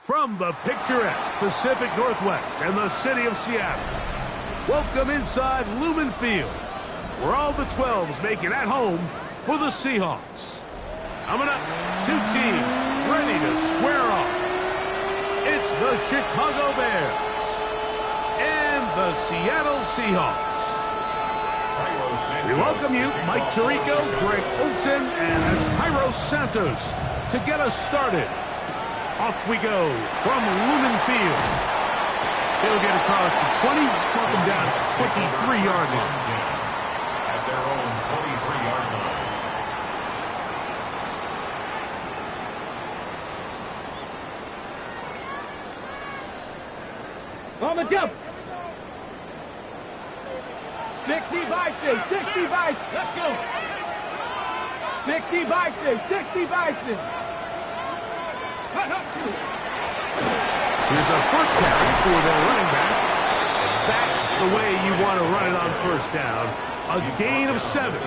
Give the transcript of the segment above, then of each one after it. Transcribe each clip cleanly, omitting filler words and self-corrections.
From the picturesque Pacific Northwest and the city of Seattle, welcome inside Lumen Field, where all the 12s make it at home for the Seahawks. Coming up, two teams ready to square off. It's the Chicago Bears and the Seattle Seahawks. We welcome you, Mike Tirico, Greg Olson, and that's Cairo Santos to get us started. Off we go from Lumen Field. They'll get across the 20, welcome down to the 23-yard line. At their own 23-yard line. On the jump. 60 by 6, 60 by 6. Let's go. 60 by 6, 60 by 6. Here's our first carry for their running back. That's the way you want to run it on first down. A gain of 7.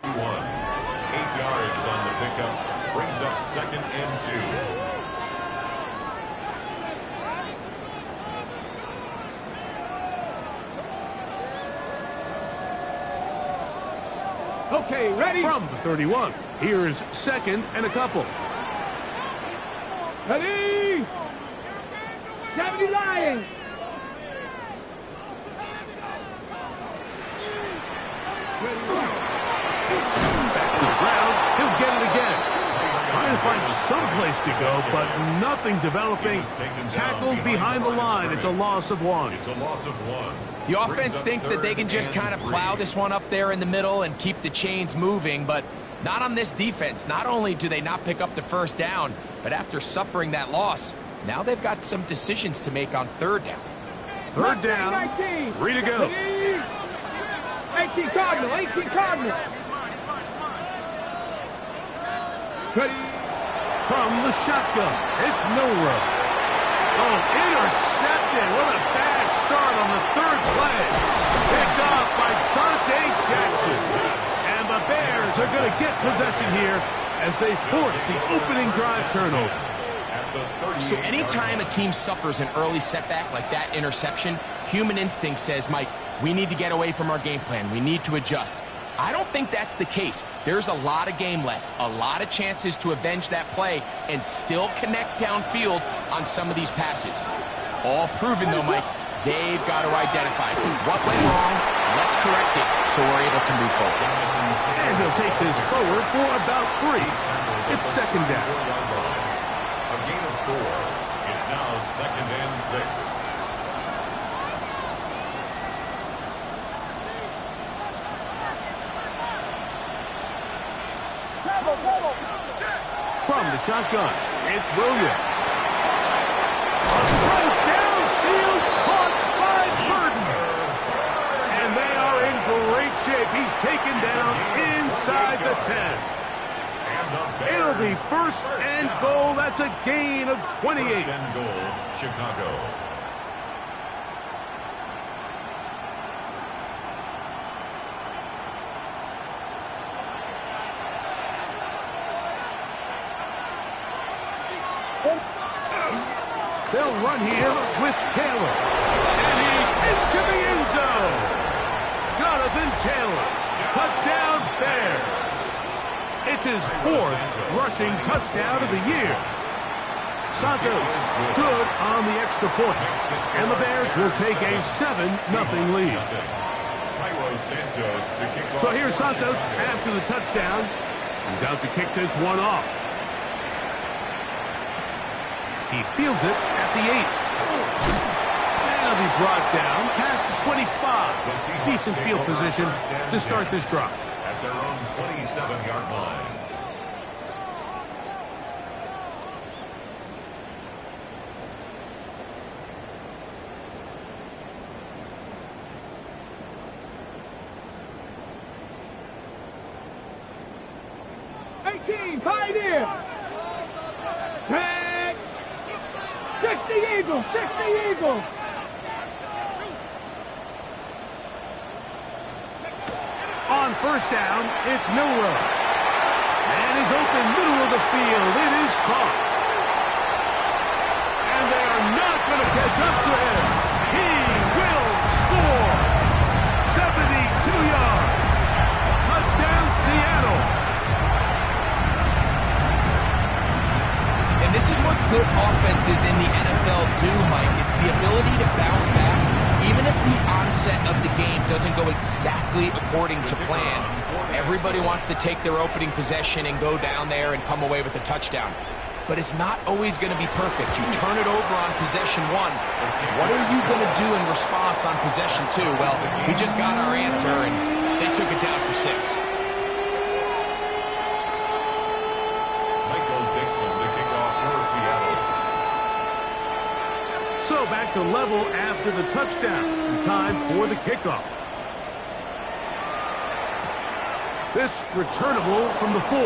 One. 8 yards on the pickup. Brings up 2nd and 2. Okay, ready? From the 31, here's 2nd and a couple. Ready? 70 Lions. Back to the ground, he'll get it again. Trying to find some place to go, but nothing developing. Tackled behind the line. It's a loss of 1. It's a loss of 1. The offense thinks that they can just kind of plow this one up there in the middle and keep the chains moving, but not on this defense. Not only do they not pick up the first down, but after suffering that loss, now they've got some decisions to make on 3rd down. 3rd down, 3 to go. 18 Cardinal, 18 Cardinal. From the shotgun, it's Milrow. Oh, intercepted. What a bad start on the 3rd play. Picked off by Dante Jackson. And the Bears are going to get possession here as they force the opening drive turnover. So anytime a team suffers an early setback like that interception, human instinct says, Mike, we need to get away from our game plan. We need to adjust. I don't think that's the case. There's a lot of game left, a lot of chances to avenge that play and still connect downfield on some of these passes. All proven, though, Mike, they've got to identify what went wrong, let's correct it so we're able to move forward. And he'll take this forward for about 3. It's 2nd down. A gain of 4. It's now 2nd and 6. From the shotgun, it's Williams. A throw downfield caught by Burton. And they are in great shape. He's taken down inside the 10. It'll be 1st and goal. That's a gain of 28. 1st and goal, Chicago. They'll run here with Taylor. And he's into the end zone. Jonathan Taylor. Touchdown, Bears. It's his 4th rushing touchdown of the year. Santos good on the extra point. And the Bears will take a 7-0 lead. So here's Santos after the touchdown. He's out to kick this one off. He fields it at the 8. And he'll be brought down past the 25. Decent field position to start this drive. At their own 27-yard line. Pioneer! Tag! 60 Eagles! 60 Eagles! On first down, it's Milrow. And is open middle of the field. It is caught. And they are not going to catch up to him. He will score. 72 yards. Touchdown, Seattle. And this is what good offenses in the NFL do, Mike. It's the ability to bounce back, even if the onset of the game doesn't go exactly according to plan. Everybody wants to take their opening possession and go down there and come away with a touchdown. But it's not always going to be perfect. You turn it over on possession 1. What are you going to do in response on possession 2? Well, we just got our answer, and they took it down for 6. So back to level after the touchdown. Time for the kickoff. This returnable from the 4.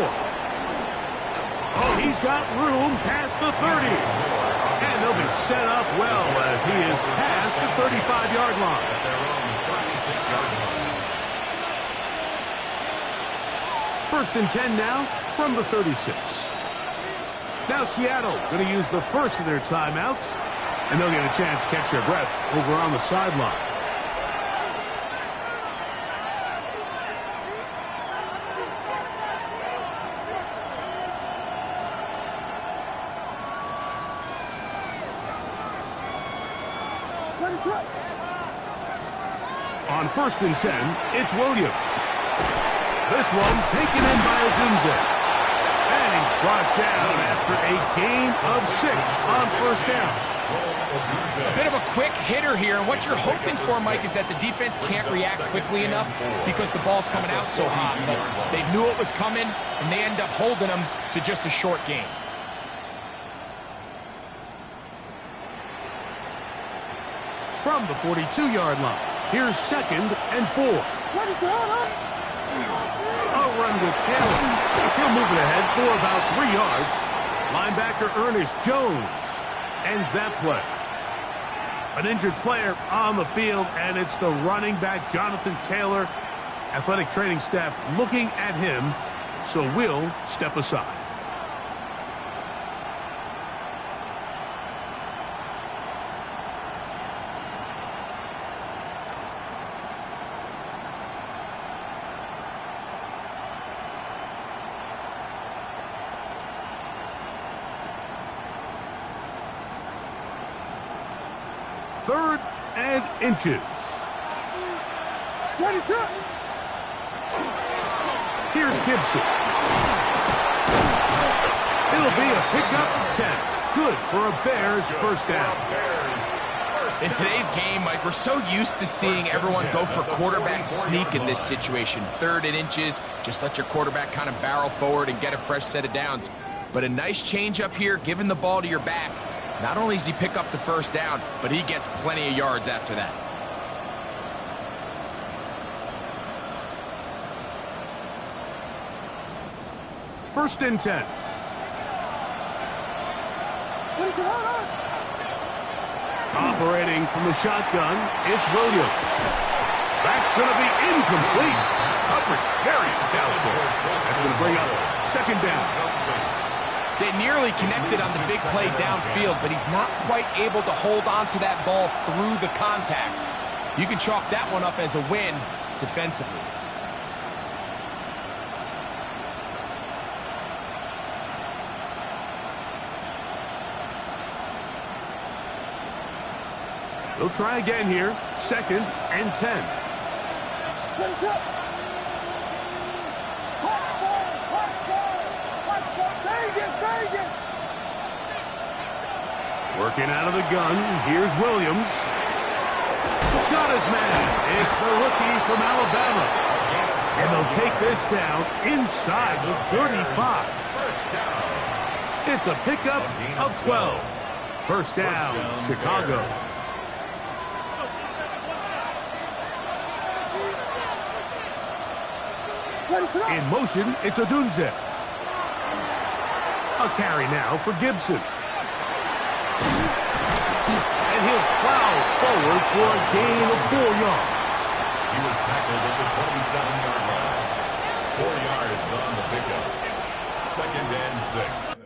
Oh, he's got room past the 30. And they'll be set up well as he is past the 35-yard line. At their own 36-yard line. First and 10 now from the 36. Now Seattle going to use the first of their timeouts. And they'll get a chance to catch their breath over on the sideline. On first and 10, it's Williams. This one taken in by Odunze. And he's brought down after a gain of 6 on first down. A bit of a quick hitter here, and what you're hoping for, Mike, is that the defense can't react quickly enough because the ball's coming out so hot. But they knew it was coming, and they end up holding them to just a short gain. From the 42-yard line, here's 2nd and 4. A run with Taylor. He'll move it ahead for about 3 yards. Linebacker Ernest Jones ends that play. An injured player on the field, and it's the running back, Jonathan Taylor. Athletic training staff looking at him, so we'll step aside. Third and inches. Ready, sir. Here's Gibson. It'll be a pickup of 10. Good for a Bears first down. In today's game, Mike, we're so used to seeing everyone go for quarterback sneak in this situation. 3rd and inches, just let your quarterback kind of barrel forward and get a fresh set of downs. But a nice change up here, giving the ball to your back. Not only does he pick up the first down, but he gets plenty of yards after that. First and 10. Operating from the shotgun, it's Williams. That's going to be incomplete. Coverage very stout. That's going to bring up 2nd down. They nearly connected on the big play downfield, but he's not quite able to hold on to that ball through the contact. You can chalk that one up as a win defensively. They'll try again here. 2nd and 10. Working out of the gun. Here's Williams. Got his man. It's the rookie from Alabama. And they'll take this down inside the 35. It's a pickup of 12. First down, Chicago. In motion, it's Odunze. A carry now for Gibson. And he'll plow forward for a gain of 4 yards. He was tackled at the 27-yard line. 4 yards on the pickup. 2nd and 6.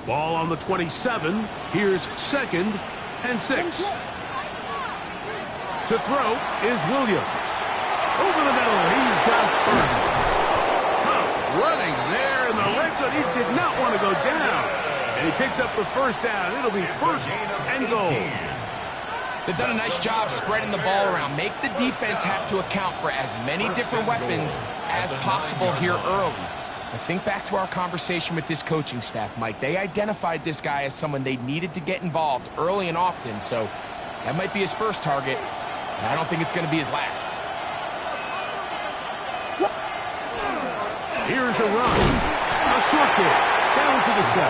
Ball on the 27. Here's 2nd and 6. To throw is Williams. Over the middle, he's got Burton. Tough running there in the red zone. He did not want to go down. And he picks up the first down. It'll be 1st and goal. They've done a nice job spreading the ball around. Make the defense have to account for as many different weapons as possible here early. But think back to our conversation with this coaching staff, Mike. They identified this guy as someone they needed to get involved early and often, so that might be his first target, but I don't think it's going to be his last. Here's a run. A short kick. Down to the 7.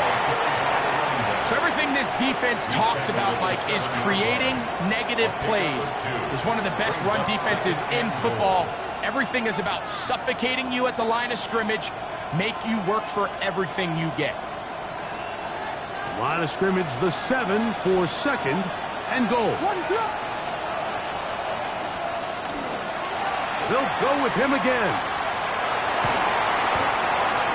So everything this defense talks about, Mike, is creating negative plays. It's one of the best run defenses in football. Everything is about suffocating you at the line of scrimmage, make you work for everything you get. Line of scrimmage, the 7 for 2nd and goal. They'll go with him again.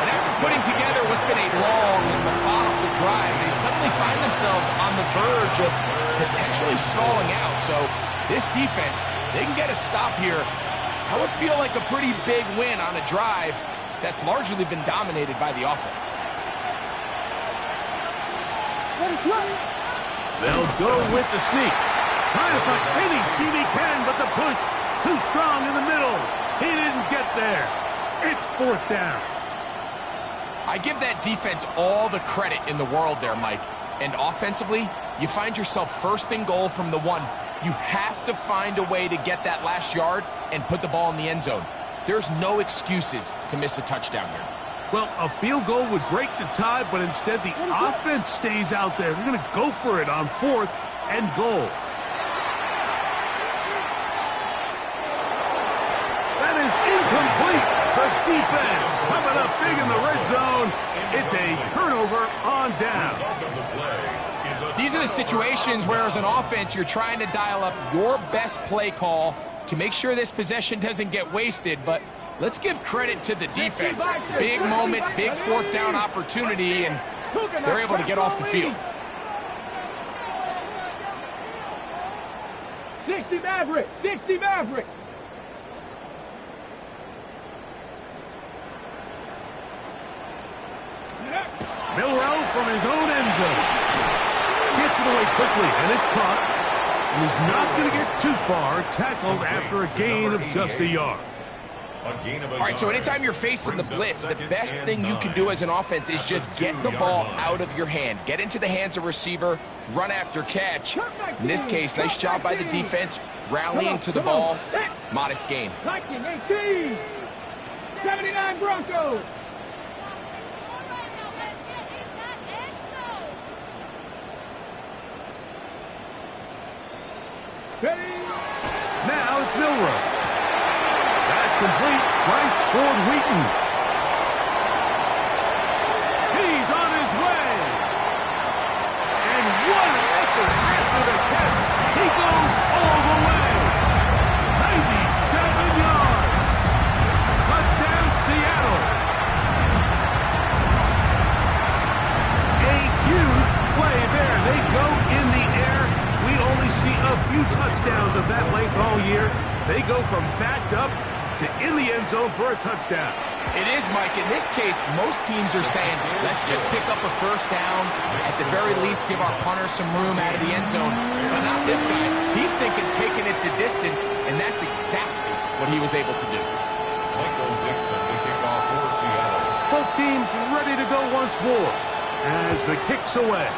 And after putting together what's been a long and methodical drive, they suddenly find themselves on the verge of potentially stalling out. So this defense, they can get a stop here. That would feel like a pretty big win on a drive that's largely been dominated by the offense. They'll go with the sneak. Trying to find any seam he can, but the push too strong in the middle. He didn't get there. It's 4th down. I give that defense all the credit in the world there, Mike. And offensively, you find yourself first and goal from the 1. You have to find a way to get that last yard and put the ball in the end zone. There's no excuses to miss a touchdown here. Well, a field goal would break the tie, but instead the offense stays out there. They're going to go for it on 4th and goal. That is incomplete. The defense coming up big in the red zone. It's a turnover on down. These are the situations where, as an offense, you're trying to dial up your best play call to make sure this possession doesn't get wasted, but let's give credit to the defense. Big moment, big 4th down opportunity, and they're able to get off the field. 60 Maverick, 60 Maverick. Milrow from his own end zone. Gets it away quickly, and it's caught. And he's not going to get too far, tackled after a gain of just a yard. All right, so anytime you're facing the blitz, the best thing you can do as an offense is just get the ball out of your hand. Get into the hands of receiver, run after catch. In this case, nice job by the defense, rallying to the ball. Modest gain. 19-18. 79 Broncos. Now it's Milrow. That's complete. Bryce Ford Wheaton. He's on his way. And what an effort after the catch. He goes all the way. 97 yards. Touchdown, Seattle. A huge play there. They go in the air. We only see a few touchdowns of that length all year. They go from backed up to in the end zone for a touchdown. It is, Mike. In this case, most teams are saying, let's just pick up a 1st down. At the very least, give our punter some room out of the end zone. But not this guy. He's thinking taking it to distance, and that's exactly what he was able to do. Michael Dixon, the kickoff for Seattle. Both teams ready to go once more as the kick's away.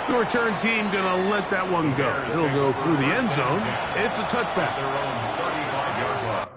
The return team going to let that one go. It'll go through the end zone. It's a touchback. Their own 35-yard line.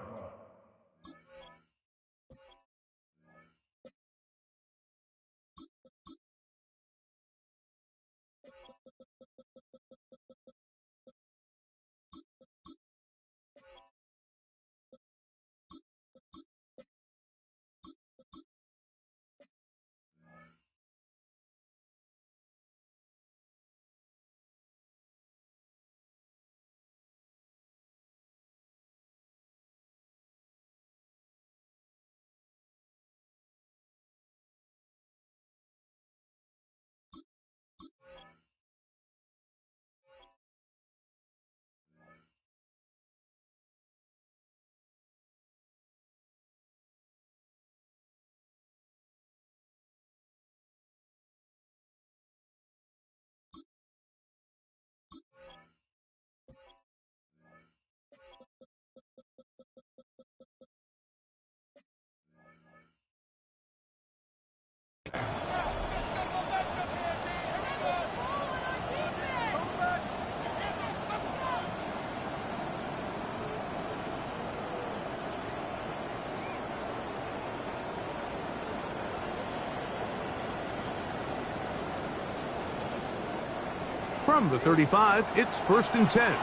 From the 35, it's 1st and 10.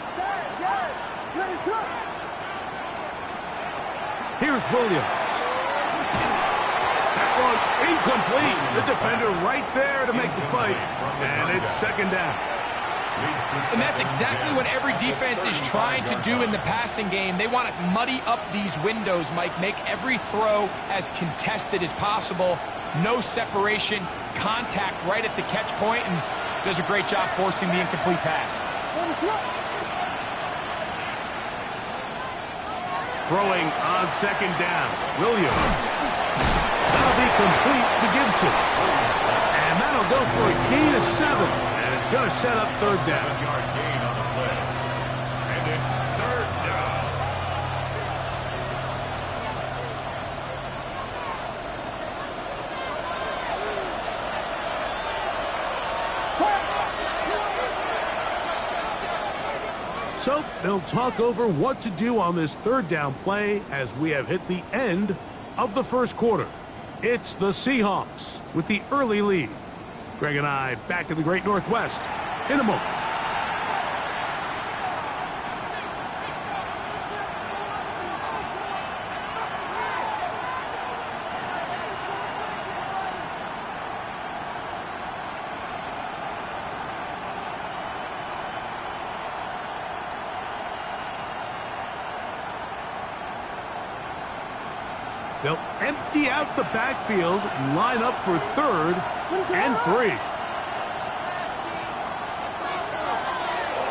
Here's Williams. That one incomplete. The defender right there to make the fight. And it's 2nd down. And that's exactly what every defense is trying to do in the passing game. They want to muddy up these windows, Mike. Make every throw as contested as possible. No separation, contact right at the catch point, and does a great job forcing the incomplete pass. Throwing on 2nd down. Williams. That'll be complete to Gibson. And that'll go for a gain of 7. And it's going to set up 3rd down. 7-yard gain on the play. And it's 3rd down. So they'll talk over what to do on this third down play as we have hit the end of the first quarter. It's the Seahawks with the early lead. Greg and I back in the Great Northwest in a moment. They'll empty out the backfield, line up for 3rd and 3.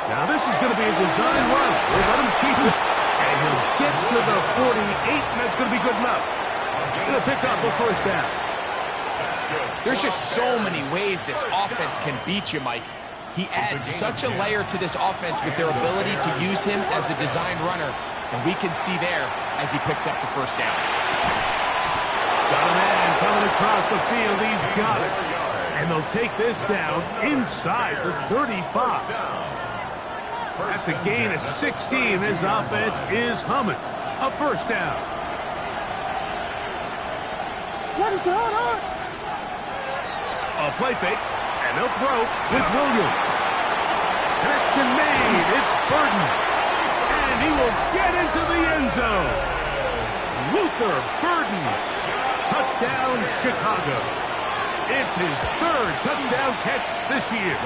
Now this is going to be a design run. We'll let him keep it. And he'll get to the 48, and that's going to be good enough. Going to pick up a first down. There's just so many ways this offense can beat you, Mike. He adds such a layer to this offense with their ability to use him as a design runner. And we can see there as he picks up the first down. Got a man coming across the field. He's got it. And they'll take this down inside the 35. That's a gain of 16. This offense is humming. A first down. What is on? A play fake. And they'll throw with Williams. Connection made. It's Burton. And he will get into the end zone. Luther Burton. Touchdown, Chicago. It's his 3rd touchdown catch this year.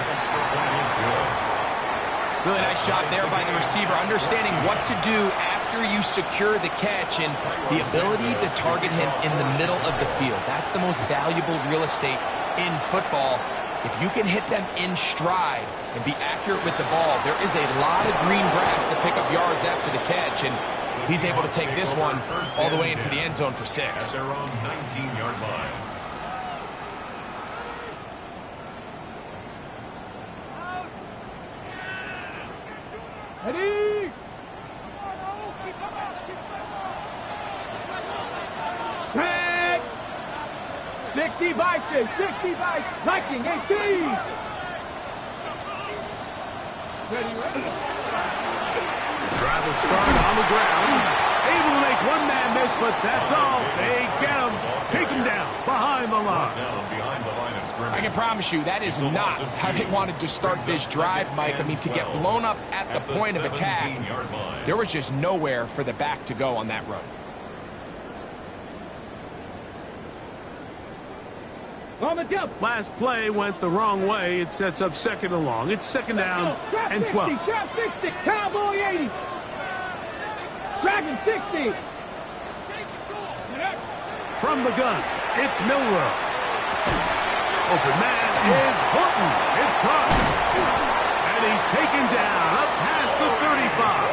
Really nice job there by the receiver, understanding what to do after you secure the catch and the ability to target him in the middle of the field. That's the most valuable real estate in football. If you can hit them in stride and be accurate with the ball, there is a lot of green grass to pick up yards after the catch, and he's able to take this one all the way into the end zone for 6. At their own 19-yard line. Ready? 60 Vikings, 60 Vikings, 18. Ready? Drive will start on the ground. Able to make one man miss, but that's all. They get him. Take him down behind the line. I can promise you that is not how they wanted to start this drive, Mike. I mean, to get blown up at the point of attack, there was just nowhere for the back to go on that run. On the jump. Last play went the wrong way. It sets up 2nd and long. It's 2nd down and 12. Trap 60, Cowboy 80. Dragon 60. From the gun, it's Milrow. Open man is Horton. It's caught. And he's taken down up past the 35.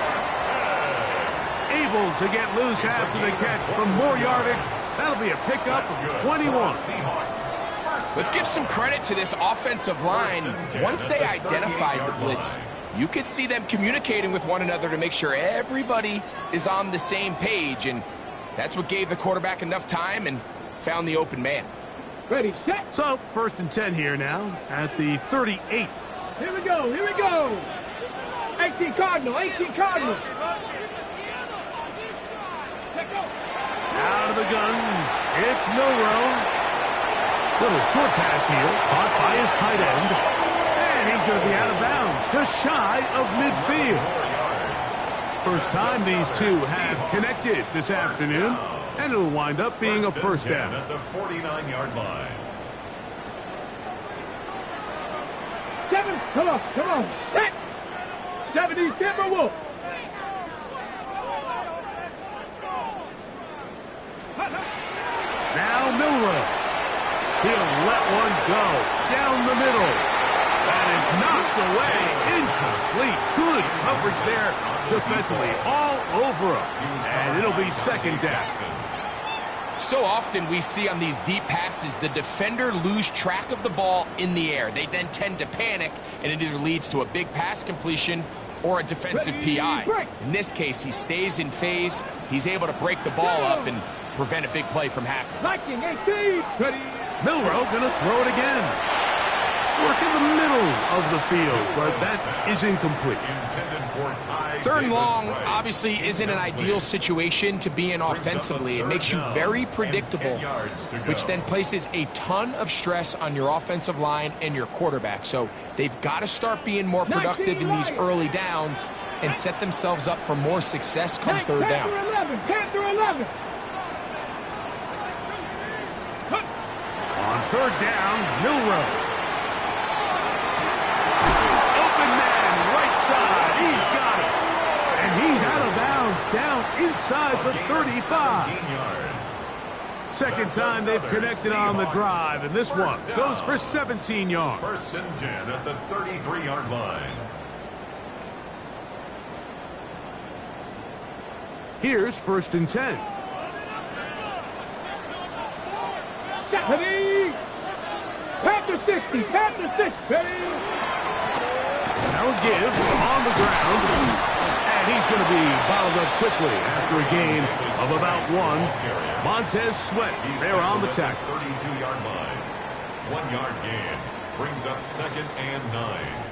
Able to get loose after the catch from more yardage. That'll be a pickup of 21. Let's give some credit to this offensive line. Once they identified the blitz, you could see them communicating with one another to make sure everybody is on the same page, and that's what gave the quarterback enough time and found the open man. Ready, set. So, 1st and 10 here now at the 38. Here we go, here we go. 18 Cardinal, 18 Cardinal. Out of the gun, it's Milrow. Little short pass here, caught by his tight end. And he's going to be out of bounds, just shy of midfield. First time these two have connected this afternoon, and it'll wind up being a first down. At the 49-yard line. 7, come on, set. 70 Timberwolf. Now Milrow. He'll let one go down the middle. That is knocked away. Incomplete. Good coverage there defensively. All over him. And it'll be 2nd down. So often we see on these deep passes, the defender lose track of the ball in the air. They then tend to panic, and it either leads to a big pass completion or a defensive PI. In this case, he stays in phase. He's able to break the ball up and prevent a big play from happening. Viking 18. Ready. Milrow going to throw it again. work in the middle of the field, but that is incomplete. Third and long obviously isn't an ideal situation to be in offensively. It makes you very predictable, which then places a ton of stress on your offensive line and your quarterback. So they've got to start being more productive in these early downs and set themselves up for more success come third down. Panther 11. On third down, Milrow. Open man, right side. He's got it. And he's out of bounds, down inside the 35. Second time they've connected on the drive, and this one goes for 17 yards. First and 10 at the 33-yard line. Here's first and 10. Ready? Panther 60, Panther 60, ready? Now a give on the ground, and he's going to be bottled up quickly after a gain of about one. Montez Sweat there on the tackle. 32-yard line. 1 yard gain brings up second and 9.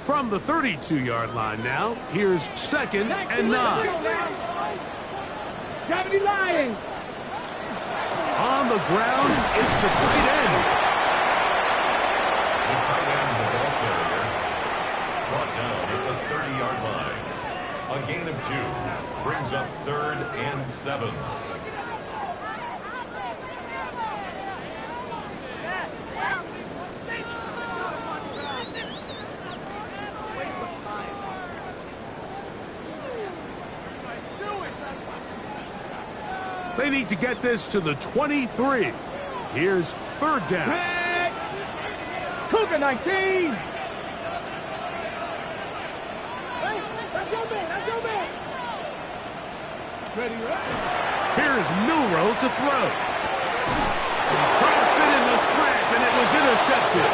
From the 32-yard line now, here's second and 9. Gravity Lions. On the ground, it's the tight end. The tight end, the ball carrier, brought down at the 30-yard line. A gain of 2 brings up third and 7. They need to get this to the 23. Here's third down. Red. Cougar 19. That's your man. That's your man. Ready, right? Here's Milrow to throw. Trying to fit in the slant, and it was intercepted.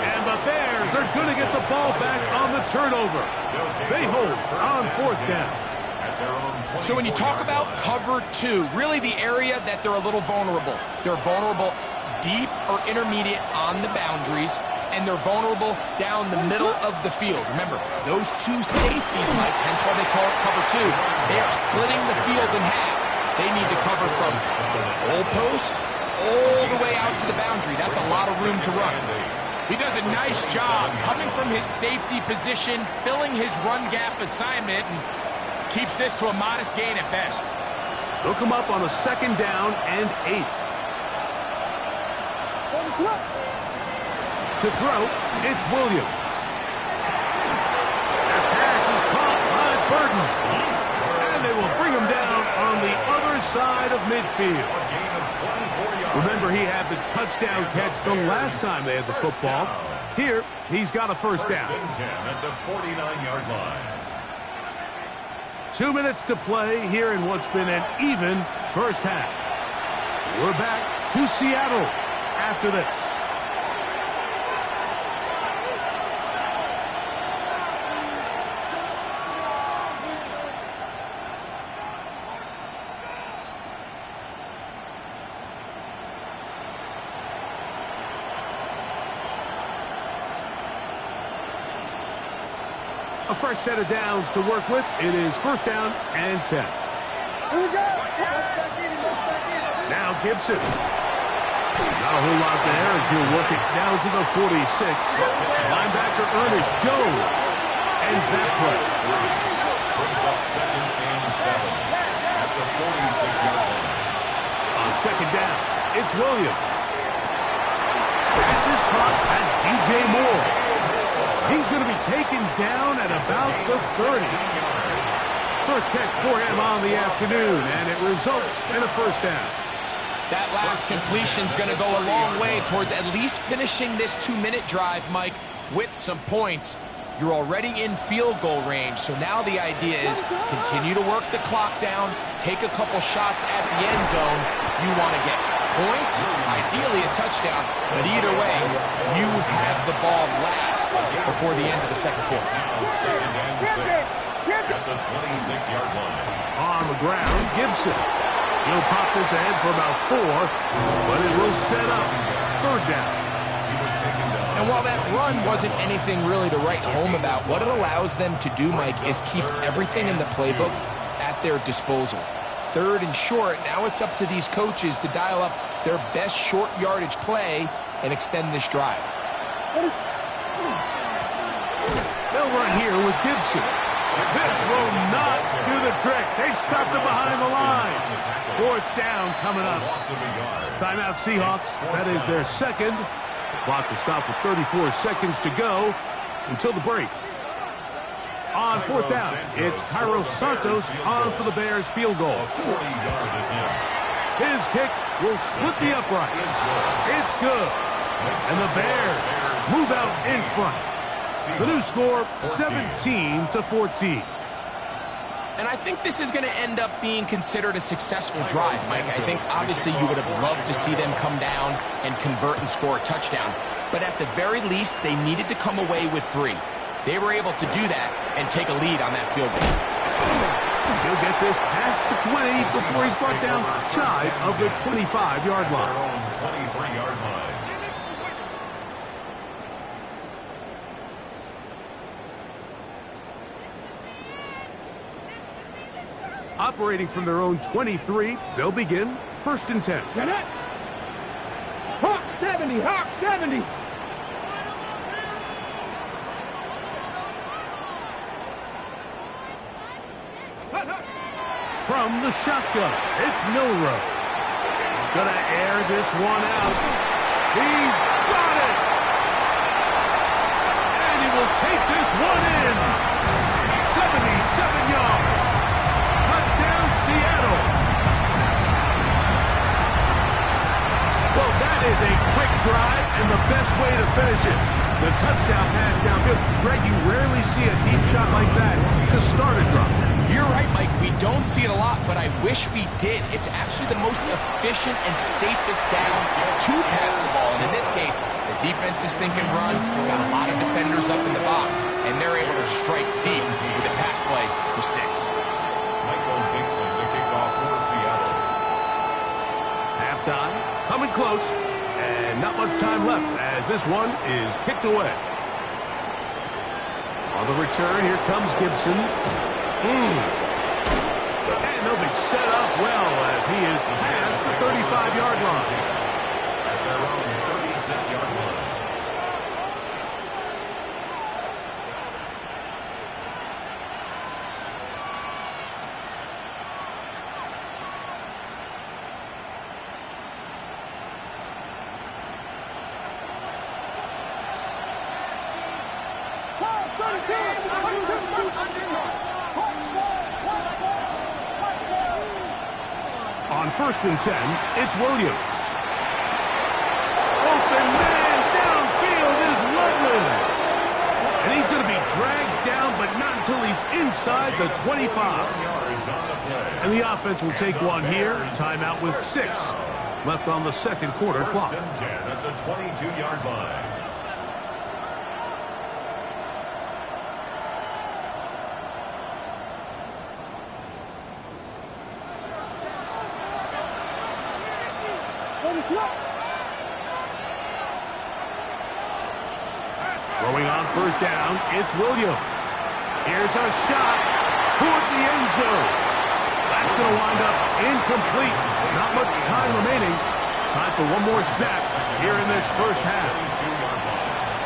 And the Bears are going to get the ball back on the turnover. They hold on fourth down. So when you talk about cover 2, really the area that they're a little vulnerable. They're vulnerable deep or intermediate on the boundaries, and they're vulnerable down the middle of the field. Remember, those two safeties, Mike, hence why they call it cover 2, they are splitting the field in half. They need to cover from the goalpost all the way out to the boundary. That's a lot of room to run. He does a nice job coming from his safety position, filling his run gap assignment, and keeps this to a modest gain at best. They'll come up on a second down and 8. To throw, it's Williams. That pass is caught by Burton. And they will bring him down on the other side of midfield. Remember, he had the touchdown catch the last time they had the football. Here, he's got a first down. First and 10 at the 49-yard line. 2 minutes to play here in what's been an even first half. We're back to Seattle after this. A fresh set of downs to work with. It is first down and 10. Now Gibson. Not a whole lot there as he'll work it down to the 46. Linebacker Ernest Jones ends that play. Brings up second and 7 at the 46-yard line. On second down, it's Williams. This is caught at DJ Moore. He's going to be taken down at about the 30. First catch for him on the afternoon, and it results in a first down. That last completion's going to go a long way towards at least finishing this 2-minute drive, Mike, with some points. You're already in field goal range, so now the idea is continue to work the clock down, take a couple shots at the end zone. You want to get points, ideally a touchdown, but either way, you have the ball last before the end of the second quarter. At the 26-yard line. On the ground, Gibson. He'll pop this ahead for about 4, but it will set up third down. He was taken down. And while that run wasn't anything really to write home about, what it allows them to do, Mike, is keep everything in the playbook at their disposal. Third and short, now it's up to these coaches to dial up their best short yardage play and extend this drive. They'll run here with Gibson. This will not do the trick. They've stopped it behind the line. Fourth down coming up. Timeout Seahawks. That is their second. The clock will stop with 34 seconds to go until the break. On fourth down, it's Cairo Santos on for the Bears field goal. His kick will split the uprights. It's good. And the Bears move out in front. The new score, 17-14. And I think this is going to end up being considered a successful drive, Mike. I think obviously you would have loved to see them come down and convert and score a touchdown. But at the very least, they needed to come away with 3. They were able to do that and take a lead on that field goal. He'll get this past the 20 before he's brought down shy of the 25-yard line. 23-yard line. Operating from their own 23, they'll begin first and 10. Got it? Hawk 70, Hawk 70. From the shotgun, it's Milrow. He's going to air this one out. He's got it! And he will take this one in. 77 yards. Touchdown, Seattle. Well, that is a quick drive and the best way to finish it. The touchdown pass downfield. Greg, you rarely see a deep shot like that to start a drive. You're right, Mike. We don't see it a lot, but I wish we did. It's actually the most efficient and safest down to pass the ball. And in this case, the defense is thinking run, got a lot of defenders up in the box, and they're able to strike deep with a pass play for 6. Michael Dixon, the kickoff for Seattle. Halftime, coming close, and not much time left as this one is kicked away. On the return, here comes Gibson. And they'll be set up well as he is past the 35-yard line. At their own 36-yard line. On first and 10, it's Williams. Open man downfield is Loveland. And he's going to be dragged down, but not until he's inside the 25. Yards on the play. And the offense will take one here. Timeout with 6 left on the second quarter clock. First and 10 at the 22-yard line. Throwing on first down, it's Williams. Here's a shot toward the end zone. That's going to wind up incomplete. Not much time remaining. Time for one more snap here in this first half.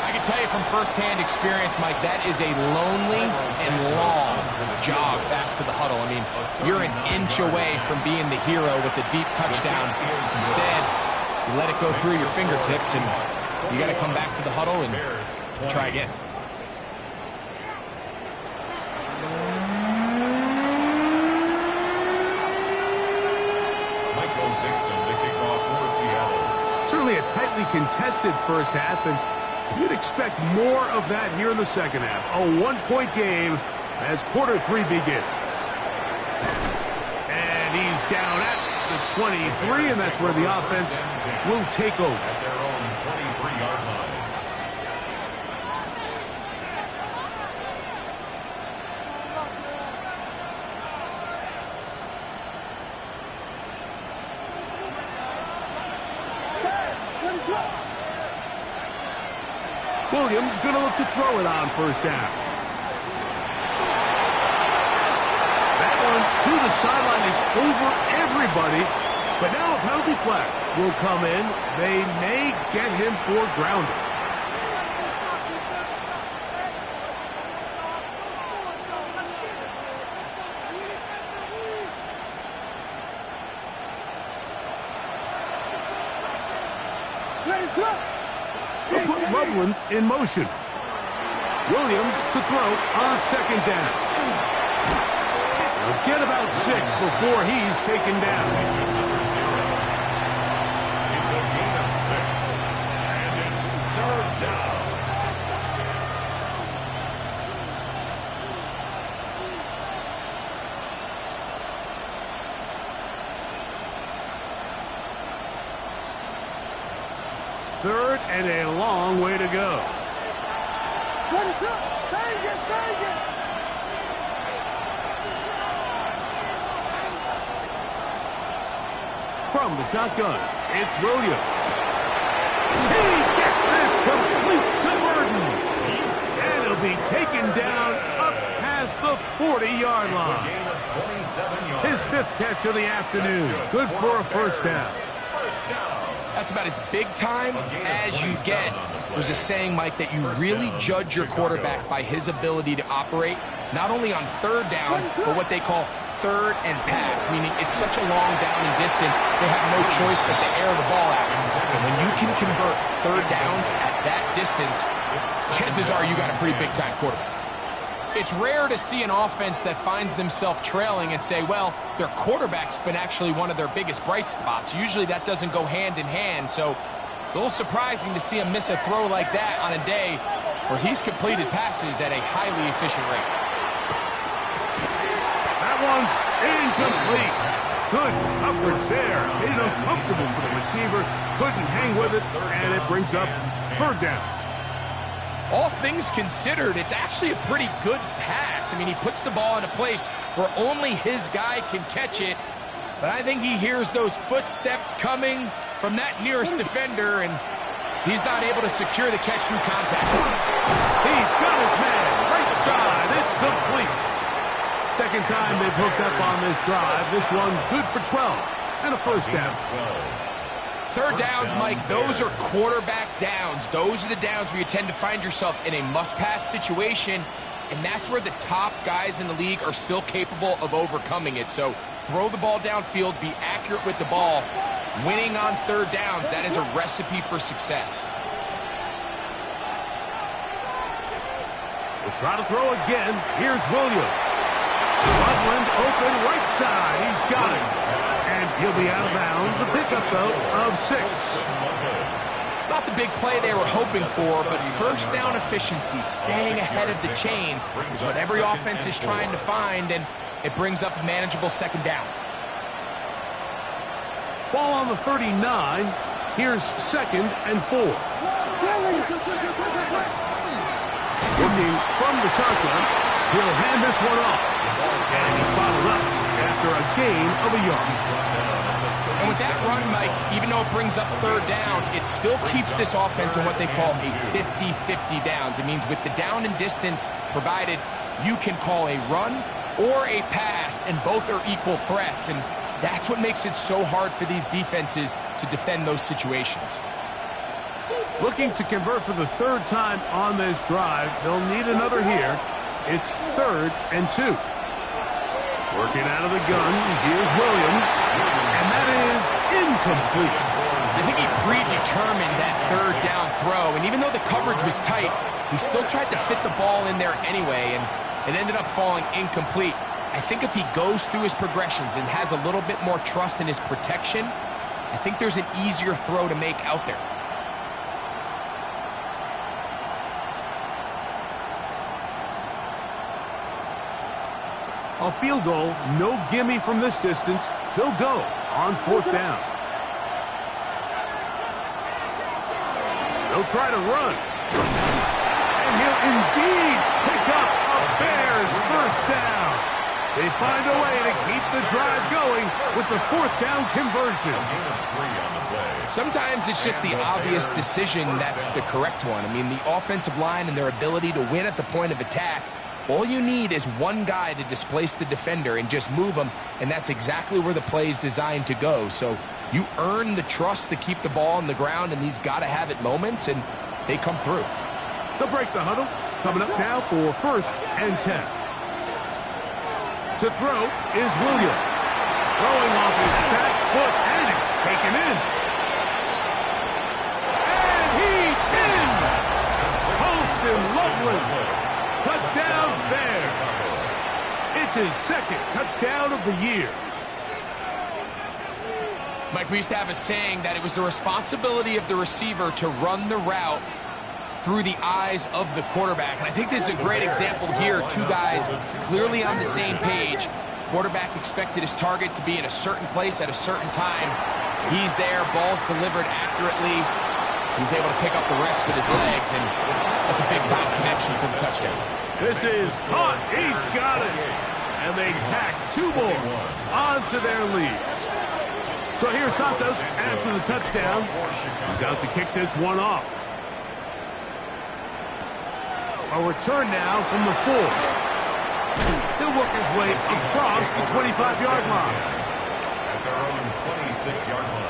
I can tell you from firsthand experience, Mike, that is a lonely and long jog back to the huddle. I mean, you're an inch away from being the hero with a deep touchdown. Instead, you let it go through your fingertips, and you got to come back to the huddle and try again. Michael Dixon, the kickoff for Seattle. Certainly a tightly contested first half, and You'd expect more of that here in the second half. A one-point game as quarter 3 begins. And he's down at the 23, and that's where the offense will take over. At their own 23-yard line. Williams going to look to throw it on first down. That one to the sideline is over everybody, but now a penalty flag will come in. They may get him for grounding. They'll put Loveland in motion. Williams to throw on second down. They'll get about 6 before he's taken down. It's a gain of 6, and it's 3rd down. Third and a long way to go. From the shotgun, it's Williams. He gets this complete to Burton. And he'll be taken down up past the 40-yard It's a line. gain of 27 yards. His 5th catch of the afternoon. Good for a first down. First down. That's about as big time as you get. There's a saying, Mike, that you really judge your quarterback by his ability to operate, not only on 3rd down, but what they call 3rd and pass, meaning it's such a long down and distance, they have no choice but to air the ball out. And when you can convert 3rd downs at that distance, chances are you got a pretty big-time quarterback. It's rare to see an offense that finds themselves trailing and say, well, their quarterback's been actually one of their biggest bright spots. Usually that doesn't go hand in hand, so it's a little surprising to see him miss a throw like that on a day where he's completed passes at a highly efficient rate. That one's incomplete. Good coverage there. Made it uncomfortable for the receiver. Couldn't hang with it, and it brings up 3rd down. All things considered, it's actually a pretty good pass. I mean, he puts the ball in a place where only his guy can catch it. But I think he hears those footsteps coming from that nearest defender, and he's not able to secure the catch through contact. He's got his man. Right side. It's complete. Second time they've hooked up on this drive. This one good for 12 and a first down. 3rd downs, Mike, those are quarterback downs. Those are the downs where you tend to find yourself in a must-pass situation, and that's where the top guys in the league are still capable of overcoming it. So throw the ball downfield, be accurate with the ball. Winning on 3rd downs, that is a recipe for success. We'll try to throw again. Here's Williams. Loveland open right side. He's got it. And he'll be out of bounds. A pickup, though, of 6. It's not the big play they were hoping for, but first down efficiency, staying ahead of the chains, is what every offense is trying to find, and it brings up a manageable 2nd down. Ball on the 39. Here's 2nd and 4. Looking from the shotgun. He'll hand this one off. And he's bottled up after a gain of a yard. And with that run, Mike, even though it brings up 3rd down, it still keeps this offense in what they call a 50-50 downs. It means with the down and distance provided, you can call a run or a pass, and both are equal threats. And that's what makes it so hard for these defenses to defend those situations. Looking to convert for the 3rd time on this drive. They'll need another here. It's 3rd and 2. Working out of the gun. Here's Williams. And that is incomplete. I think he predetermined that 3rd down throw. And even though the coverage was tight, he still tried to fit the ball in there anyway. And it ended up falling incomplete. I think if he goes through his progressions and has a little bit more trust in his protection, I think there's an easier throw to make out there. A field goal, no gimme from this distance. He'll go on 4th down. He'll try to run. And he'll indeed pick up a Bears first down. They find a way to keep the drive going with the 4th down conversion. Sometimes it's just the obvious decision that's the correct one. I mean, the offensive line and their ability to win at the point of attack, all you need is one guy to displace the defender and just move him, and that's exactly where the play is designed to go. So you earn the trust to keep the ball on the ground in these gotta-have-it moments, and they come through. They'll break the huddle. Coming up now for 1st and 10. To throw is Williams. Throwing off his back foot, and it's taken in. And he's in! Holston Loveland. Touchdown Bears. It's his 2nd touchdown of the year. Mike, we used to have a saying that it was the responsibility of the receiver to run the route through the eyes of the quarterback. And I think this is a great example here. Two guys clearly on the same page. Quarterback expected his target to be in a certain place at a certain time. He's there, ball's delivered accurately. He's able to pick up the rest with his legs, and that's a big-time connection for the touchdown. This is caught. He's got it. And they tack 2 more onto their lead. So here's Santos after the touchdown. He's out to kick this one off. A return now from the 4. He'll work his way across the 25-yard line. At their own 26-yard line.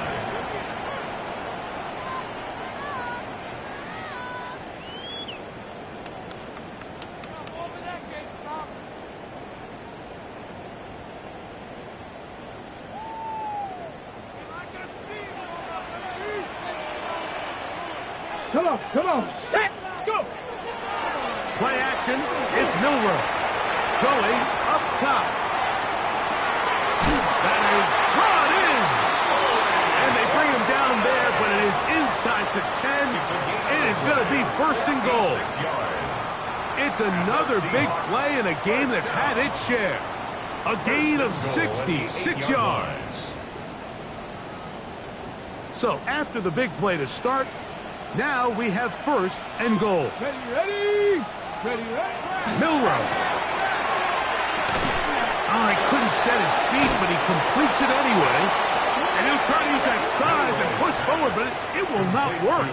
Come on. Let's go. Play action. It's Milroe. Going up top. That is brought in. And they bring him down there, but it is inside the 10. It is going to be 1st and goal. It's another big play in a game that's had its share. A gain of 66 yards. So after the big play to start, now we have 1st and goal. Ready. Milroe. Oh, he couldn't set his feet, but he completes it anyway. And he'll try to use that size and push forward, but it will not work.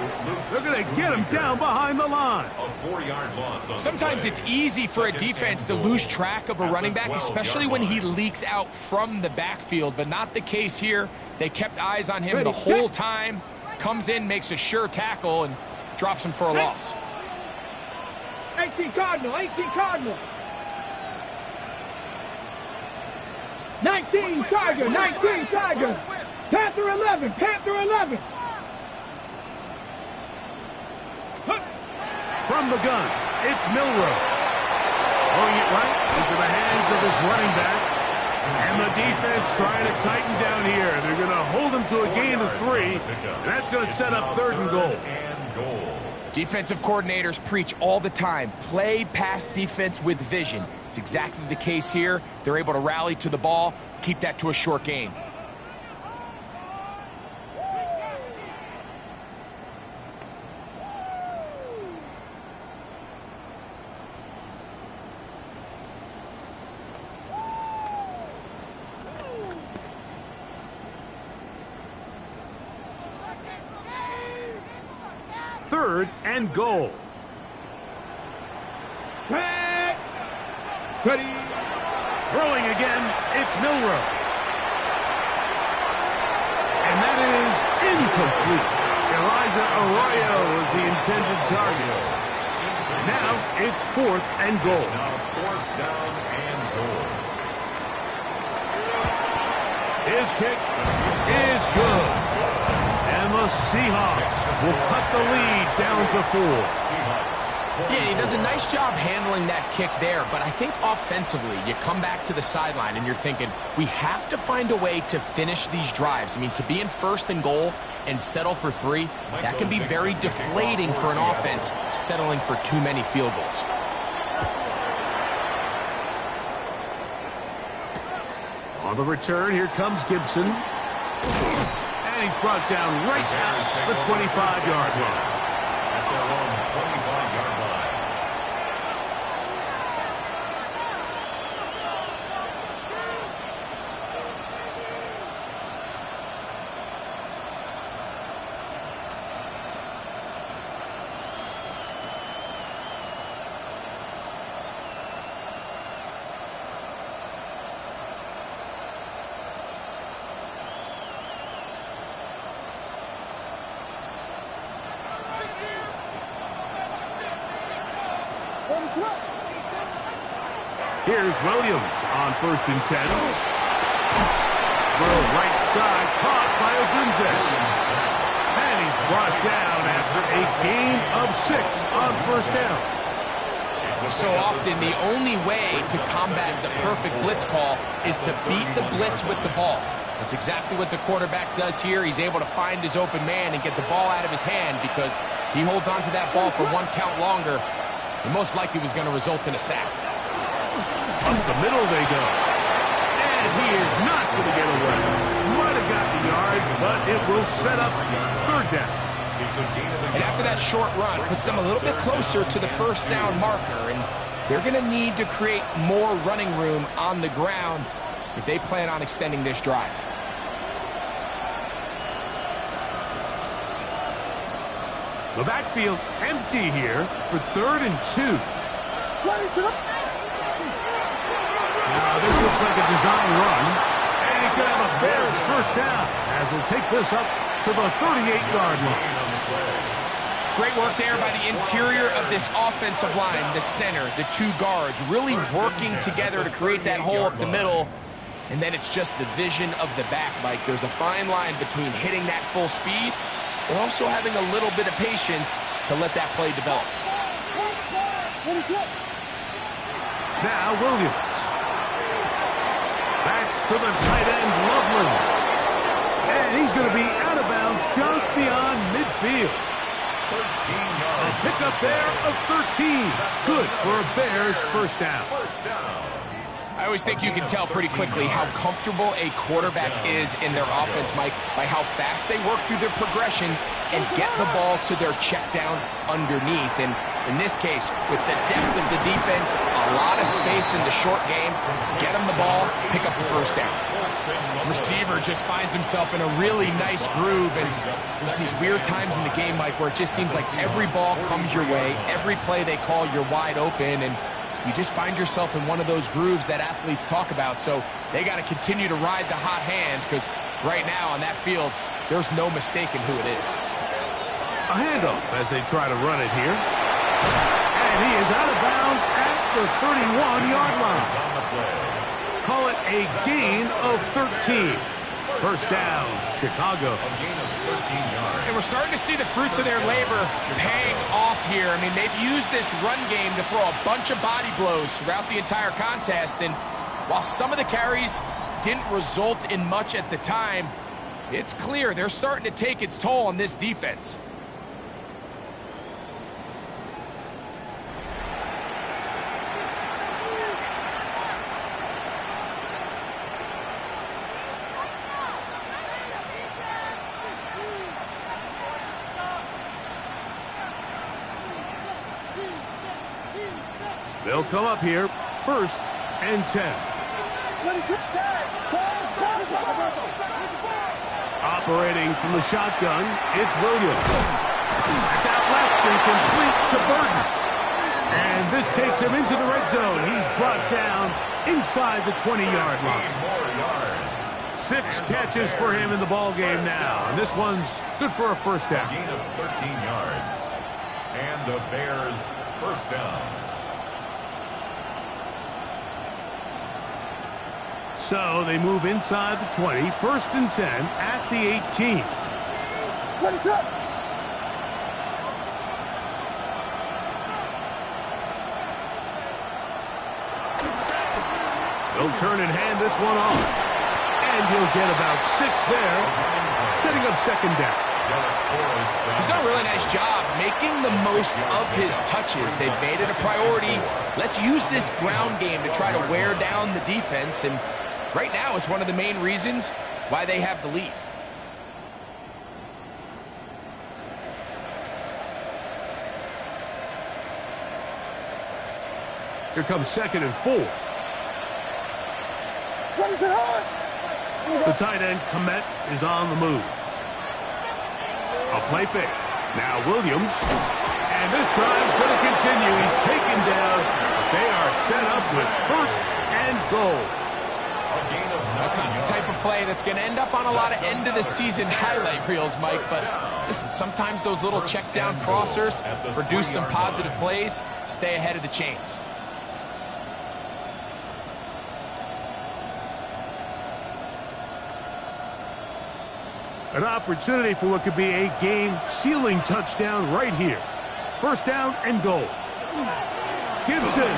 They're going to get him down behind the line. A 4-yard loss. Sometimes it's easy for a defense to lose track of a running back, especially when he leaks out from the backfield, but not the case here. They kept eyes on him the whole time. Comes in, makes a sure tackle, and drops him for a loss. 18 Cardinal. 19 Tiger. Panther 11. From the gun, it's Milroe. Throwing it right into the hands of his running back. And the defense trying to tighten down here. They're going to hold him to a gain of 3. And that's going to set up 3rd and goal. Defensive coordinators preach all the time, play pass defense with vision. It's exactly the case here. They're able to rally to the ball, keep that to a short gain. Third and goal. Ready. Throwing again, it's Milroe. And that is incomplete. Elijah Arroyo was the intended target. Now it's 4th and goal. Now 4th down and goal. His kick is good. And the Seahawks will cut the lead down to 4. Yeah, he does a nice job handling that kick there, but I think offensively, you come back to the sideline and you're thinking, we have to find a way to finish these drives. I mean, to be in 1st and goal and settle for 3, that can be very deflating for an offense settling for too many field goals. On the return, here comes Gibson. And he's brought down right at the 25-yard line. At their own 25-yard line. Here's Williams on 1st and 10. Throw right side, caught by Odunze. And he's brought down after a gain of 6 on 1st down. So often, the only way to combat the perfect blitz call is to beat the blitz with the ball. That's exactly what the quarterback does here. He's able to find his open man and get the ball out of his hand because he holds onto that ball for 1 count longer. And most likely was going to result in a sack. Up the middle they go. And he is not going to get away. Might have got the yard, but it will set up 3rd down. And after that short run, puts them a little bit closer to the 1st down marker. And they're going to need to create more running room on the ground if they plan on extending this drive. The backfield empty here for 3rd and 2. Now this looks like a design run. And he's going to have a Bears 1st down as he'll take this up to the 38-yard line. Great work there by the interior of this offensive line, the center, the 2 guards, really working together to create that hole up the middle. And then it's just the vision of the back, Mike. There's a fine line between hitting that full speed and also having a little bit of patience to let that play develop. Now Williams. Backs to the tight end, Loveland. And he's going to be out of bounds just beyond midfield. 13 yards. A pickup there of 13. Good for a Bears 1st down. I always think you can tell pretty quickly how comfortable a quarterback is in their offense, Mike, by how fast they work through their progression and get the ball to their check down underneath. And in this case, with the depth of the defense, a lot of space in the short game, get them the ball, pick up the 1st down. Receiver just finds himself in a really nice groove, and there's these weird times in the game, Mike, where it just seems like every ball comes your way, every play they call, you're wide open, and you just find yourself in one of those grooves that athletes talk about. So they got to continue to ride the hot hand because right now on that field, there's no mistaking who it is. A handoff as they try to run it here. And he is out of bounds at the 31-yard line. Call it a gain of 13. 1st down, Chicago. A gain of 13 yards. And we're starting to see the fruits of their labor paying off here. I mean, they've used this run game to throw a bunch of body blows throughout the entire contest. And while some of the carries didn't result in much at the time, it's clear they're starting to take its toll on this defense. They'll come up here, 1st and 10. Operating from the shotgun, it's Williams. That's out left and complete to Burton. And this takes him into the red zone. He's brought down inside the 20-yard line. 6 catches for him in the ball game now. And this one's good for a 1st down. A gain of 13 yards. And the Bears 1st down. So they move inside the 20, 1st and 10 at the 18. They'll turn and hand this one off. And he'll get about 6 there, setting up 2nd down. He's done a really nice job making the most of his touches. They've made it a priority. Let's use this ground game to try to wear down the defense, and right now is one of the main reasons why they have the lead. Here comes 2nd and 4. The tight end, Komet, is on the move. A play fake. Now Williams. And this drive's going to continue. He's taken down. They are set up with 1st and goal. That's not the type of play that's going to end up on a lot of end-of-the-season highlight reels, Mike. But listen, sometimes those little check-down crossers produce some positive plays. Stay ahead of the chains. An opportunity for what could be a game-sealing touchdown right here. 1st down and goal. Gibson.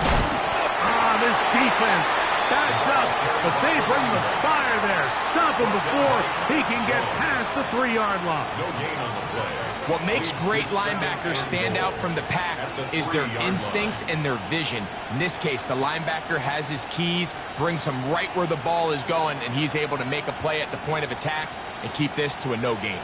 This defense backed up, but they bring the fire there. Stop him before he can get past the 3-yard line. No gain on the play. What makes great linebackers stand out from the pack is their instincts and their vision. In this case, the linebacker has his keys, brings him right where the ball is going, and he's able to make a play at the point of attack and keep this to a no gain.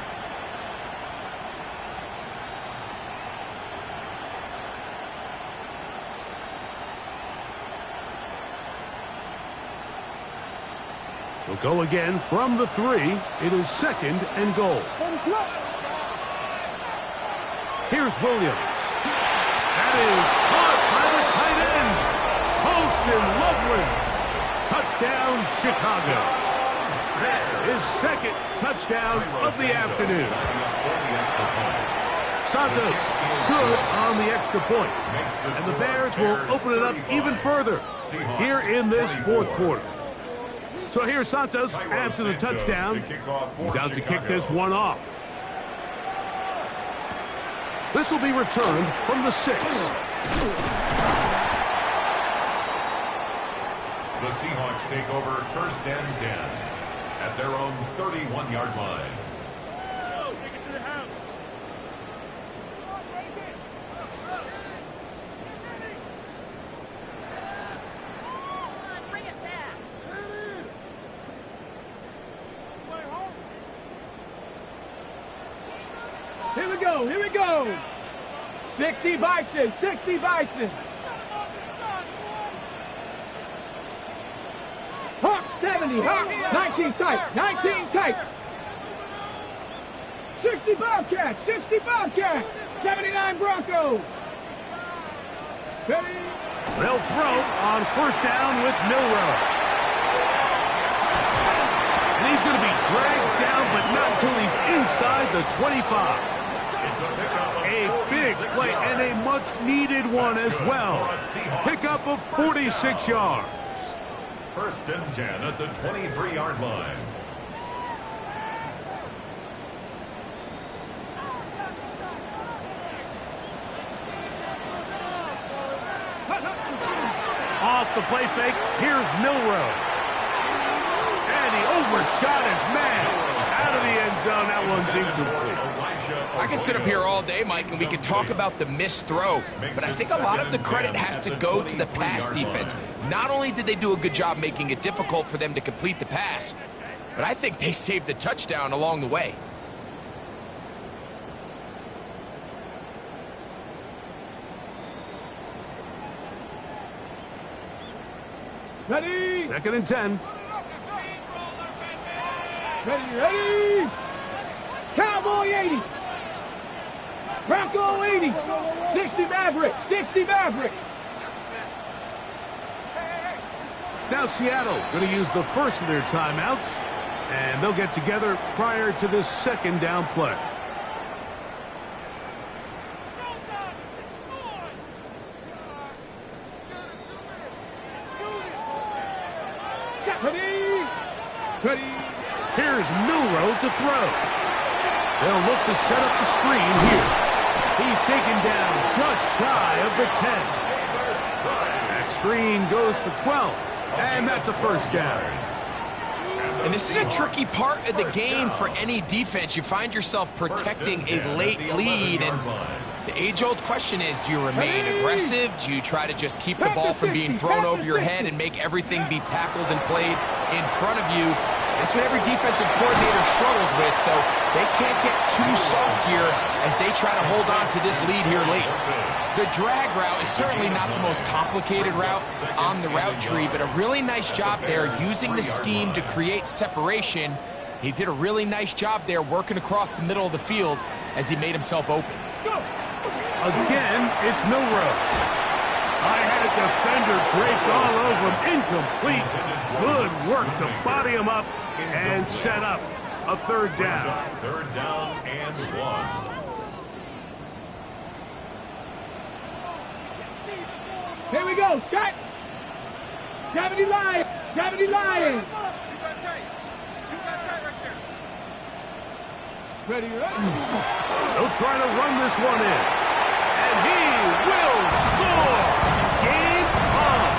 We'll go again from the 3. It is 2nd and goal. Here's Williams. That is caught by the tight end. Holston Loveland. Touchdown, Chicago. His 2nd touchdown of the afternoon. Santos good on the extra point. And the Bears will open it up even further here in this 4th quarter. So here's Santos after the touchdown. He's out to kick this one off. This will be returned from the 6. The Seahawks take over 1st and 10 at their own 31-yard line. Take it to the house. Bring it back. Here we go, here we go. 60 Bison, 60 Bison. Hawk 70, Hawk 19 tight, 19 tight. 60 Bobcats, 60 Bobcats, 79 Broncos. Ready? They'll throw on 1st down with Milrow. And he's going to be dragged down, but not until he's inside the 25. A big play and a much-needed one as well. Pickup of 46 yards. 1st and 10 at the 23-yard line. Off the play fake, here's Milrow. And he overshot his man. Out of the end zone, that one's incomplete. I can sit up here all day, Mike, and we can talk about the missed throw, but I think a lot of the credit has to go to the pass defense. Not only did they do a good job making it difficult for them to complete the pass, but I think they saved the touchdown along the way. Ready? 2nd and 10. Ready, ready. Cowboy 80. Bronco 80. 60 Maverick, 60 Maverick. Now Seattle going to use the first of their timeouts, and they'll get together prior to this 2nd down play. Ready? Ready? Here's Milrow to throw. They'll look to set up the screen here. He's taken down just shy of the 10. That screen goes for 12, and that's a 1st down. And this is a tricky part of the game for any defense. You find yourself protecting a late lead, and The age-old question is, do you remain aggressive? Do you try to just keep the ball from being thrown over your head and make everything be tackled and played in front of you? That's what every defensive coordinator struggles with, so they can't get too soft here as they try to hold on to this lead here late. The drag route is certainly not the most complicated route on the route tree, but a really nice job there using the scheme to create separation. He did a really nice job there working across the middle of the field as he made himself open. Again, it's Milrow. I had a defender draped all over him. Incomplete. Good work to body him up and set up a third down. Third down and 1. Here we go, Scott. Gravity Lion. Gravity Lion. Ready, They'll try to run this one in. And he will score. Game on.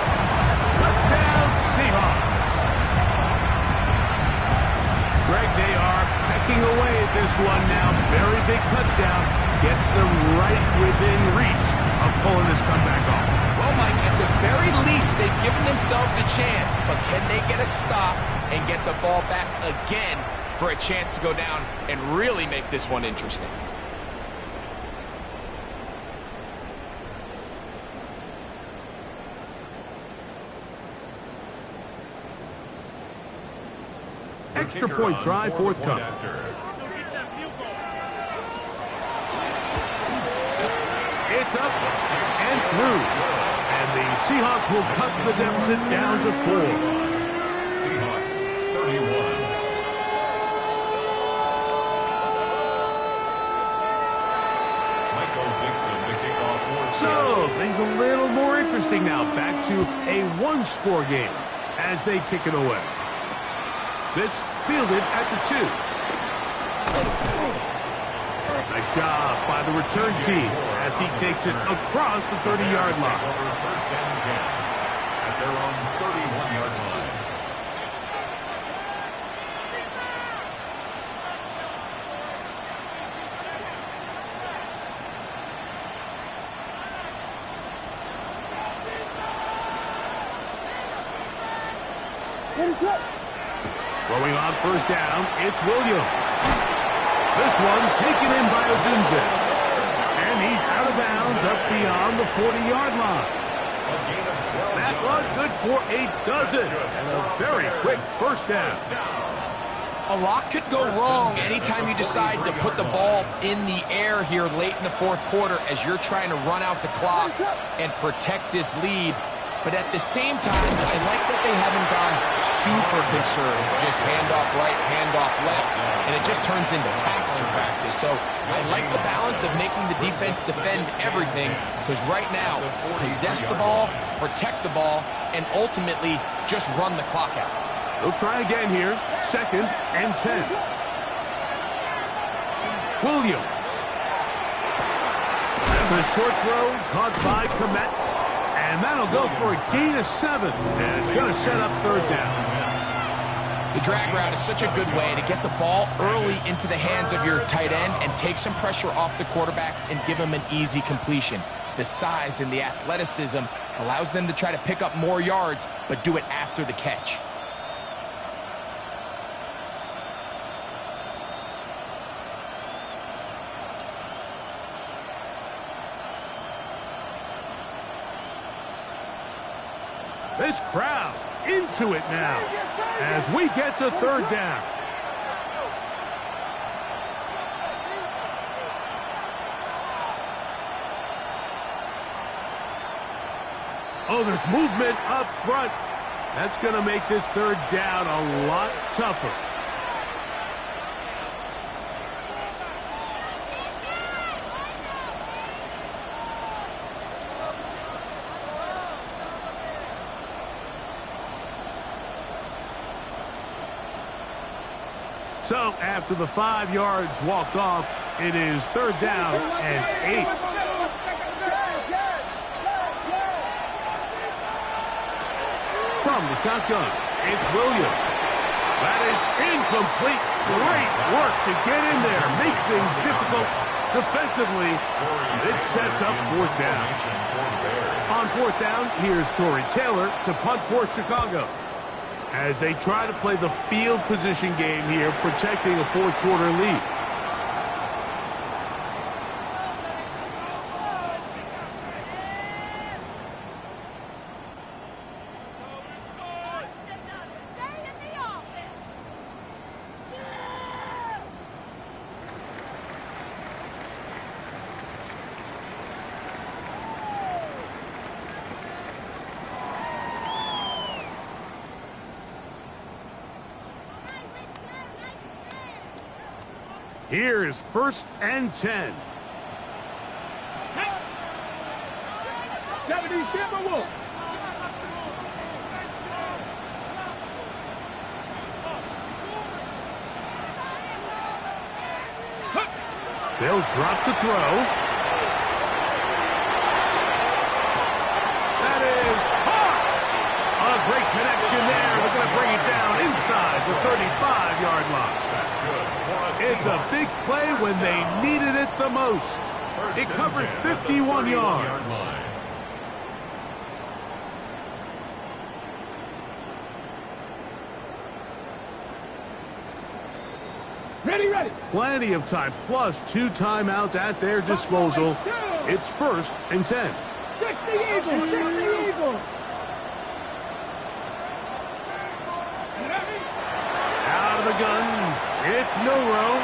Touchdown, Seahawks. Greg, they are pecking away at this one now. Very big touchdown. Gets them right within reach of pulling this comeback off. Well, Mike, at the very least, they've given themselves a chance, but can they get a stop and get the ball back again for a chance to go down and really make this one interesting? Extra point try forthcoming. It's up and through. And the Seahawks will cut the deficit down to 4. Seahawks 31. So, things a little more interesting now. Back to a one-score game as they kick it away. This fielded at the 2. Nice job by the return team as he takes it across the 30-yard line. First and 10 at their own 31-yard line. Throwing on first down, it's Williams. This one taken in by Odunze. And he's out of bounds up beyond the 40-yard line. That one good for a dozen. And a very quick first down. A lot could go wrong anytime you decide to put the ball in the air here late in the fourth quarter as you're trying to run out the clock and protect this lead. But at the same time, I like that they haven't gone super concerned. Just handoff right, handoff left, and it just turns into tackling practice. So I like the balance of making the defense defend everything, because right now, possess the ball, protect the ball, and ultimately just run the clock out. They'll try again here. 2nd and 10. Williams. That's a short throw caught by Komet. And that'll go for a gain of 7. And it's going to set up third down. The drag route is such a good way to get the ball early into the hands of your tight end and take some pressure off the quarterback and give him an easy completion. The size and the athleticism allows them to try to pick up more yards, but do it after the catch. This crowd into it now as we get to third down. Oh, there's movement up front. That's going to make this third down a lot tougher. So, after the 5 yards walked off, it is third down and 8. From the shotgun, it's Williams. That is incomplete. Great work to get in there, make things difficult, defensively. It sets up fourth down. On fourth down, here's Tory Taylor to punt for Chicago. As they try to play the field position game here, protecting a fourth quarter lead. Here is 1st and 10. 70 Timberwolves. They'll drop to throw. That is hot. A great connection there. We're going to bring it down inside the 35-yard line. That's good. It's a big play when they needed it the most. It covers 51 yards. Ready. Plenty of time, plus 2 timeouts at their disposal. It's 1st and 10. 60 Eagles. Out of the gun, it's Milroe.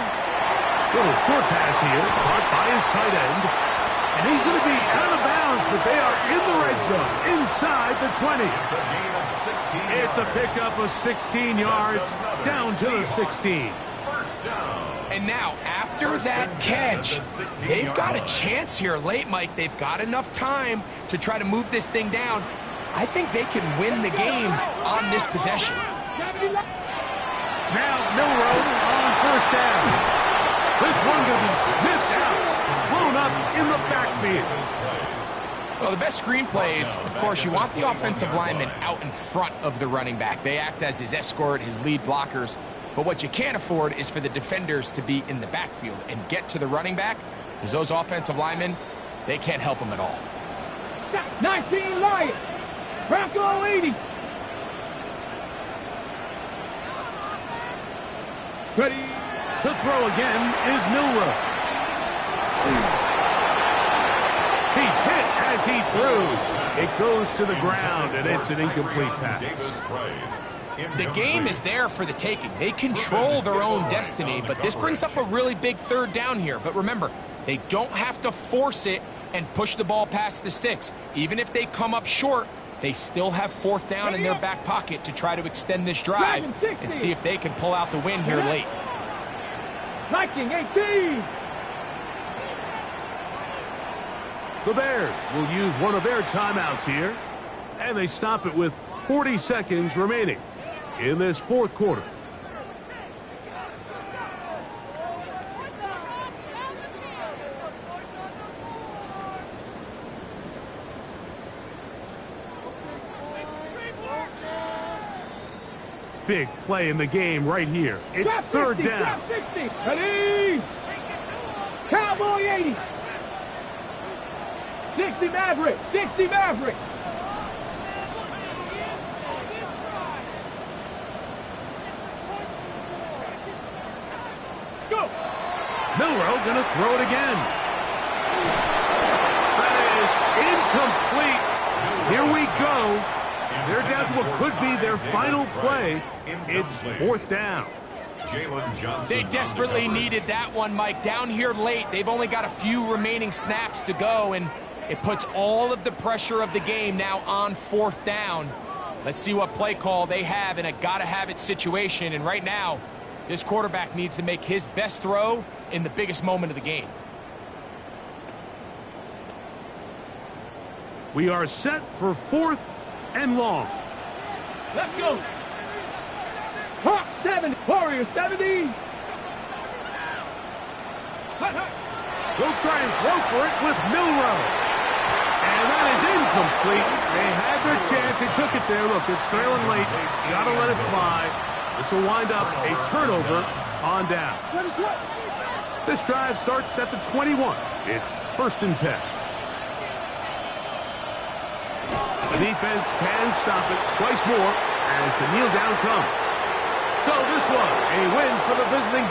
Little short pass here, caught by his tight end. And he's going to be out of bounds, but they are in the red zone, inside the 20. It's a gain of 16 It's a pickup of 16 yards, down to the 16. First down. And now, after that catch, they've got a chance here late, Mike. They've got enough time to try to move this thing down. I think they can win the game on this possession. Now Milroe on 1st down. This one will be sniffed out, blown up in the backfield. Well, the best screen plays, of course, you want the offensive lineman out in front of the running back. They act as his escort, his lead blockers. But what you can't afford is for the defenders to be in the backfield and get to the running back, because those offensive linemen, they can't help them at all. 19 Lions. Bronco 80. Ready. To throw again is Milroe. He's hit as he throws. It goes to the ground, and it's an incomplete pass. The game is there for the taking. They control their own destiny, but this brings up a really big 3rd down here. But remember, they don't have to force it and push the ball past the sticks. Even if they come up short, they still have 4th down in their back pocket to try to extend this drive and see if they can pull out the win here late. Viking 18. The Bears will use one of their timeouts here, and they stop it with 40 seconds remaining in this 4th quarter. Big play in the game right here. It's 3rd down. 60. Ready. Cowboy 80. 60 Maverick. 60 Maverick. Let's go. Milroe going to throw it again. That is incomplete. Here we go. They're down to what could be their final play. It's 4th down. They desperately needed that one, Mike. Down here late, they've only got a few remaining snaps to go, and it puts all of the pressure of the game now on 4th down. Let's see what play call they have in a gotta-have-it situation. And right now, this quarterback needs to make his best throw in the biggest moment of the game. We are set for 4th and long. Let's go. Hawk 70. Warrior 70. They'll try and throw for it with Milroe. And that is incomplete. They had their chance. They took it there. Look, they're trailing late. Gotta let it fly. This will wind up a turnover on down. This drive starts at the 21. It's 1st and 10. The defense can stop it twice more as the kneel down comes. So this was a win for the visiting